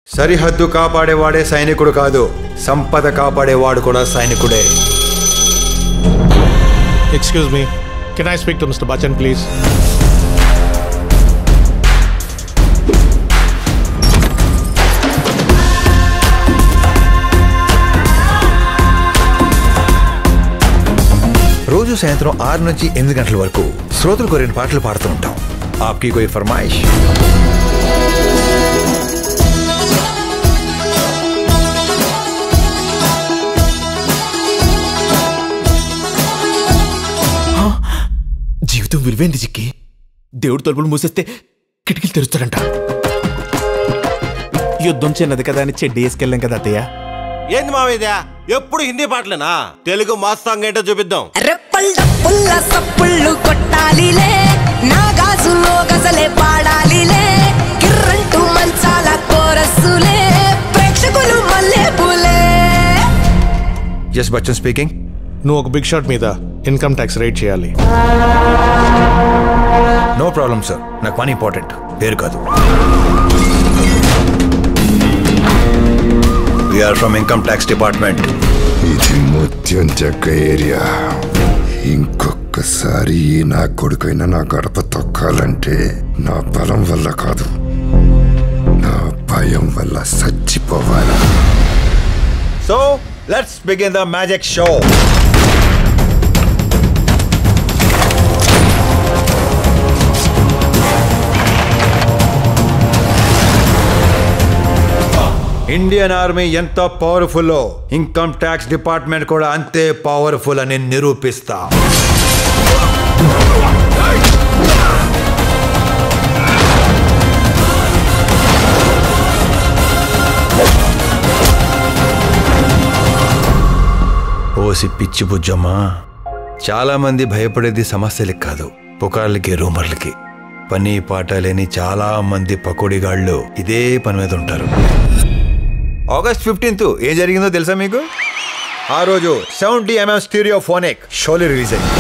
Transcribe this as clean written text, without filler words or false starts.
సరిహద్దు కాపాడేవాడే సైనికుడు కాదు, సంపద కాపాడేవాడు కూడా సైనికుడే. Excuse me, can I speak to Mr. Bachchan please? రోజు సాయంత్రం 6 నుంచి 8 గంటల వరకు శ్రోతలు కోరిన పాటలు పాడుతూ ఉంటాం. ఆప్కి కోయి ఫర్మాయిష్. జీవితం విలువైంది చిక్కి. దేవుడు తలుపులు మూసేస్తే కిటికీలు తెరుస్తాడంట. యుద్ధం చిన్నది కదా అని చెడ్డి వేసుకెళ్ళాం కదా అత్తయ్య. ఏంది మావేద్యా ఎప్పుడు హిందీ పాటలేనా? తెలుగు మాస్తాంగ్ ఏంటో చూపిద్దాం. కొట్టాలిలే నా గాజులో గజలే పాడాలిలే, కిర్రంటూ మంచాల కోరస్సులే, ప్రేక్షకులు మల్లె పూలే. Yes Bachchan speaking. నువ్వు ఒక బిగ్ షాట్ మీద ఇన్కమ్ ట్యాక్స్ రేట్ చేయాలి. నో ప్రాబ్లం సార్, నాకు పని ఇంపార్టెంట్, పేరు కాదు. We are from income tax department. ఇది ముత్యం చెక్క ఏరియా. ఇంకొకసారి నా కొడుకైనా నా గడప తొక్కాలంటే నా బలం వల్ల కాదు, నా భయం వల్ల చచ్చిపోవాలి. So let's begin the magic show. Indian army ఎంత పవర్ఫుల్, ఇన్కమ్ ట్యాక్స్ డిపార్ట్మెంట్ కూడా అంతే పవర్ఫుల్ అని నిరూపిస్తా. ఓసి పిచ్చి బుజ్జమ్మా, చాలా మంది భయపడేది సమస్యలకి కాదు, పుకార్లకి, రూమర్లకి. పని పాట లేని చాలా మంది పకోడీగాళ్ళు ఇదే పని మీద ఉంటారు. ఆగస్ట్ 15th ఏం జరిగిందో తెలుసా మీకు? ఆ రోజు 70mm స్టీరియోఫోనిక్ షోలే రిలీజ్ అయింది.